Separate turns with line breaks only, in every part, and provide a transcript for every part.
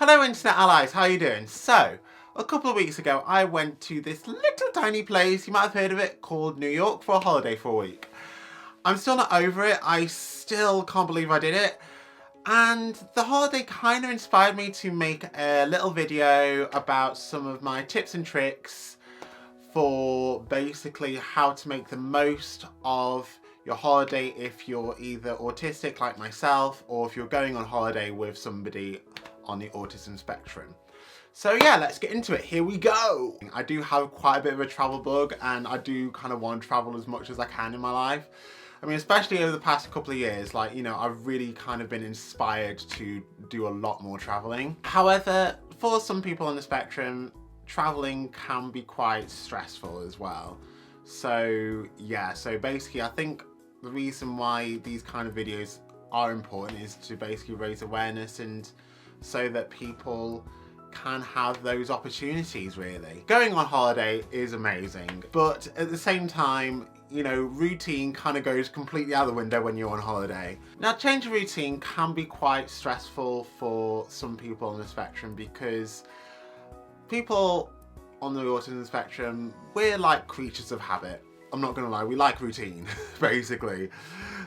Hello Internet Allies, how are you doing? So, a couple of weeks ago I went to this little tiny place, you might have heard of it, called New York for a holiday for a week. I'm still not over it, I still can't believe I did it. And the holiday kind of inspired me to make a little video about some of my tips and tricks for basically how to make the most of your holiday if you're either autistic like myself or if you're going on holiday with somebody on the autism spectrum. So yeah, let's get into it. Here we go. I do have quite a bit of a travel bug and I do kind of want to travel as much as I can in my life. I mean, especially over the past couple of years, like, you know, I've really kind of been inspired to do a lot more traveling. However, for some people on the spectrum, traveling can be quite stressful as well. So yeah, so basically I think the reason why these kind of videos are important is to basically raise awareness and so that people can have those opportunities really. Going on holiday is amazing, but at the same time, you know, routine kind of goes completely out the window when you're on holiday. Now, change of routine can be quite stressful for some people on the spectrum because people on the autism spectrum, we're like creatures of habit. I'm not gonna lie, we like routine, basically.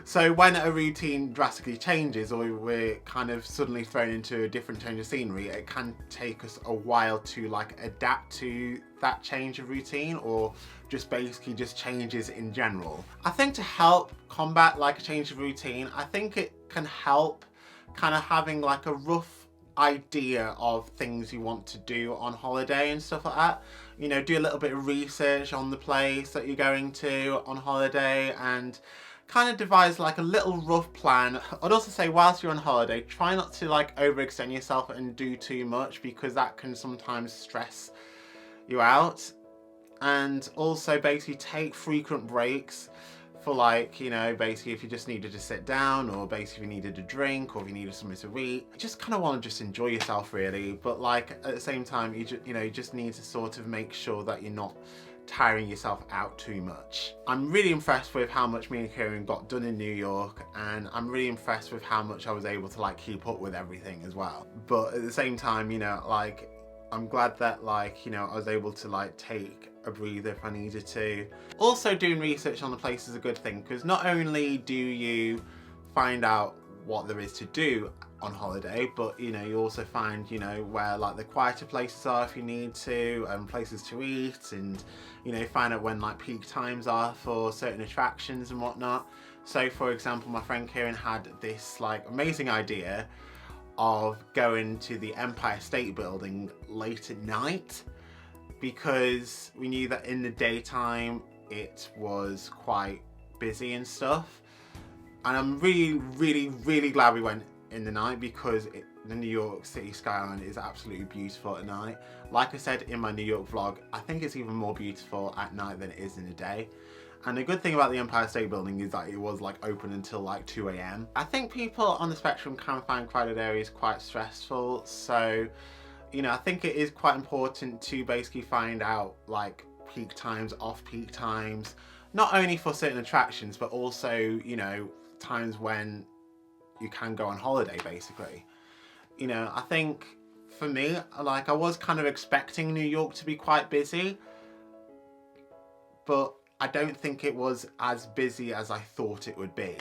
So when a routine drastically changes or we're kind of suddenly thrown into a different change of scenery, it can take us a while to like adapt to that change of routine or just basically just changes in general. I think to help combat like a change of routine, I think it can help kind of having like a rough idea of things you want to do on holiday and stuff like that. You know, do a little bit of research on the place that you're going to on holiday and kind of devise like a little rough plan. I'd also say whilst you're on holiday, try not to like overextend yourself and do too much because that can sometimes stress you out. And also basically take frequent breaks for like, you know, basically if you just needed to sit down or basically if you needed a drink or if you needed something to eat. You just kind of want to just enjoy yourself really, but like at the same time you just need to sort of make sure that you're not tiring yourself out too much. I'm really impressed with how much me and Kieran got done in New York, and I'm really impressed with how much I was able to like keep up with everything as well. But at the same time, you know, like I'm glad that like, you know, I was able to like take a breather if I needed to. Also, doing research on the place is a good thing because not only do you find out what there is to do on holiday, but you know, you also find, you know, where like the quieter places are if you need to, and places to eat, and you know, find out when like peak times are for certain attractions and whatnot. So for example, my friend Kieran had this like amazing idea of going to the Empire State Building late at night because we knew that in the daytime it was quite busy and stuff. And I'm really glad we went in the night because the New York City skyline is absolutely beautiful at night. Like I said in my New York vlog, I think it's even more beautiful at night than it is in the day. And the good thing about the Empire State Building is that it was like open until like 2 AM. I think people on the spectrum can find crowded areas quite stressful. So, you know, I think it is quite important to basically find out like peak times, off-peak times, not only for certain attractions, but also, you know, times when you can go on holiday basically. You know, I think for me, like I was kind of expecting New York to be quite busy, but I don't think it was as busy as I thought it would be.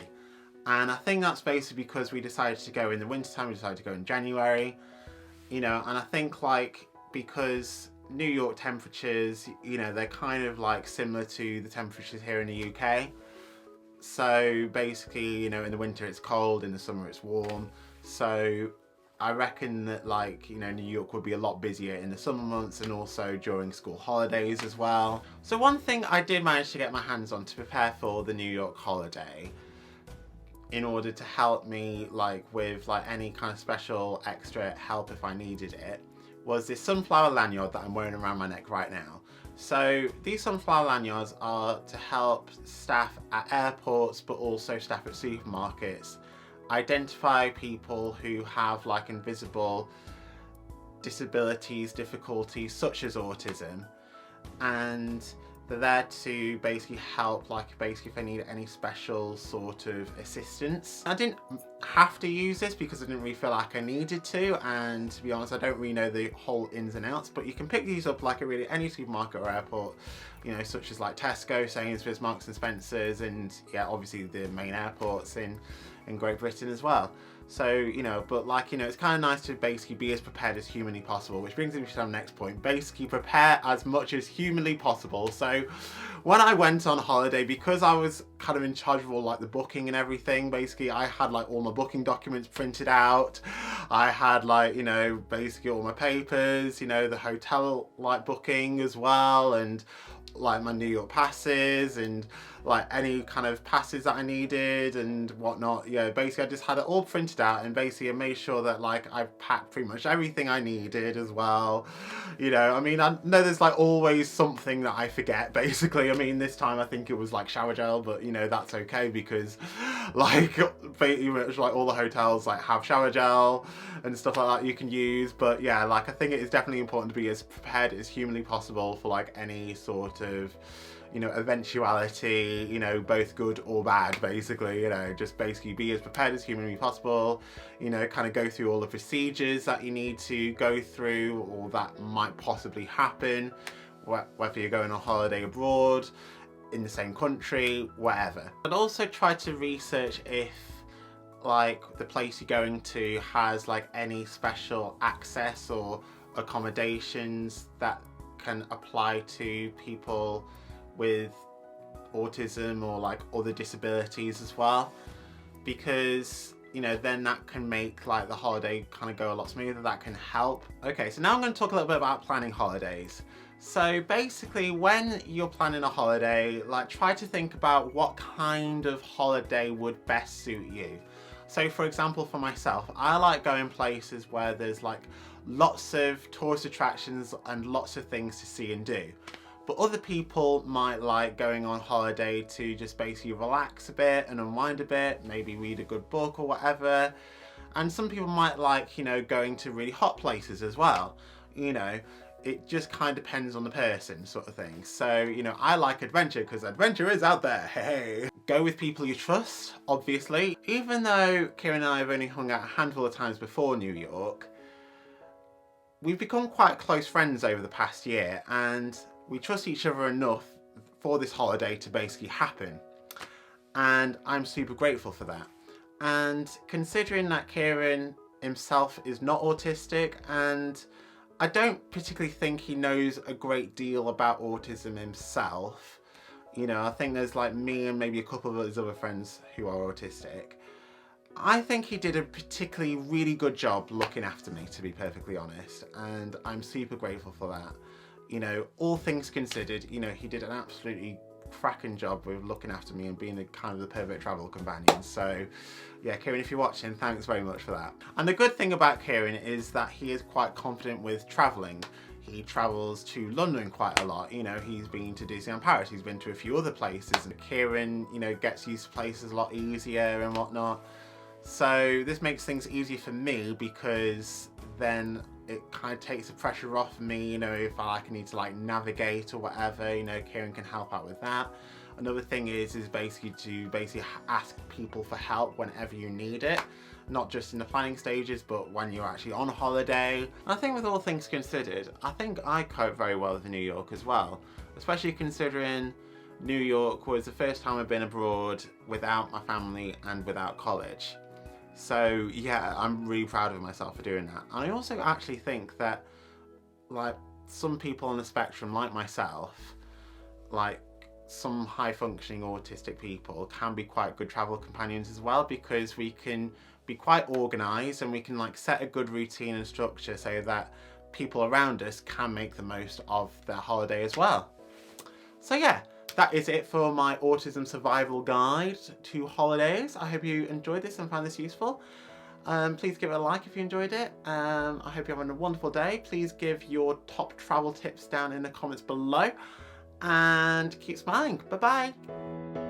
And I think that's basically because we decided to go in the wintertime, we decided to go in January, you know, and I think like because New York temperatures, you know, they're kind of like similar to the temperatures here in the UK. So basically, you know, in the winter it's cold, in the summer it's warm. So I reckon that like, you know, New York would be a lot busier in the summer months and also during school holidays as well. So one thing I did manage to get my hands on to prepare for the New York holiday in order to help me like with like any kind of special extra help if I needed it was this sunflower lanyard that I'm wearing around my neck right now. So these sunflower lanyards are to help staff at airports but also staff at supermarkets identify people who have like invisible disabilities, difficulties such as autism, and They're there to basically help, like basically if I need any special sort of assistance. I didn't have to use this because I didn't really feel like I needed to, and to be honest, I don't really know the whole ins and outs, but you can pick these up like at really any supermarket or airport, you know, such as like Tesco, Sainsbury's, Marks and Spencer's, and yeah, obviously the main airports in Great Britain as well. So, you know, but like, you know, it's kind of nice to basically be as prepared as humanly possible, which brings me to our next point. Basically prepare as much as humanly possible. So when I went on holiday, because I was kind of in charge of all like the booking and everything, basically I had like all my booking documents printed out. I had like, you know, basically all my papers, you know, the hotel like booking as well, and like my New York passes and like any kind of passes that I needed and whatnot. Yeah, basically I just had it all printed out, and basically I made sure that like I packed pretty much everything I needed as well. You know, I mean, I know there's like always something that I forget basically. I mean, this time I think it was like shower gel, but you know, that's okay because like pretty much like all the hotels like have shower gel and stuff like that you can use. But yeah, like I think it is definitely important to be as prepared as humanly possible for like any sort of, you know, eventuality, you know, both good or bad, basically. You know, just basically be as prepared as humanly possible, you know, kind of go through all the procedures that you need to go through or that might possibly happen, whether you're going on holiday abroad, in the same country, whatever. But also try to research if like the place you're going to has like any special access or accommodations that can apply to people with autism or like other disabilities as well, because you know, then that can make like the holiday kind of go a lot smoother. That can help. Okay, so now I'm going to talk a little bit about planning holidays. So basically when you're planning a holiday, like try to think about what kind of holiday would best suit you. So for example, for myself, I like going places where there's like lots of tourist attractions and lots of things to see and do. But other people might like going on holiday to just basically relax a bit and unwind a bit, maybe read a good book or whatever. And some people might like, you know, going to really hot places as well. You know, it just kind of depends on the person sort of thing. So, you know, I like adventure because adventure is out there, hey. Go with people you trust, obviously. Even though Kieran and I have only hung out a handful of times before New York, we've become quite close friends over the past year, and we trust each other enough for this holiday to basically happen. And I'm super grateful for that. And considering that Kieran himself is not autistic, and I don't particularly think he knows a great deal about autism himself. You know, I think there's like me and maybe a couple of his other friends who are autistic. I think he did a particularly really good job looking after me, to be perfectly honest, and I'm super grateful for that. You know, all things considered, you know, he did an absolutely cracking job with looking after me and being a kind of the perfect travel companion. So yeah, Kieran, if you're watching, thanks very much for that. And the good thing about Kieran is that he is quite confident with traveling. He travels to London quite a lot. You know, he's been to Disneyland Paris, he's been to a few other places, and Kieran, you know, gets used to places a lot easier and whatnot. So this makes things easier for me because then it kind of takes the pressure off me, you know, if I need to like navigate or whatever, you know, Kieran can help out with that. Another thing is basically to ask people for help whenever you need it, not just in the planning stages, but when you're actually on holiday. And I think with all things considered, I think I cope very well with New York as well, especially considering New York was the first time I've been abroad without my family and without college. So yeah, I'm really proud of myself for doing that. And I also actually think that like some people on the spectrum like myself, like some high functioning autistic people, can be quite good travel companions as well, because we can be quite organized and we can like set a good routine and structure so that people around us can make the most of their holiday as well. So yeah, that is it for my autism survival guide to holidays. I hope you enjoyed this and found this useful. Please give it a like if you enjoyed it. I hope you're having a wonderful day. Please give your top travel tips down in the comments below and keep smiling. Bye bye.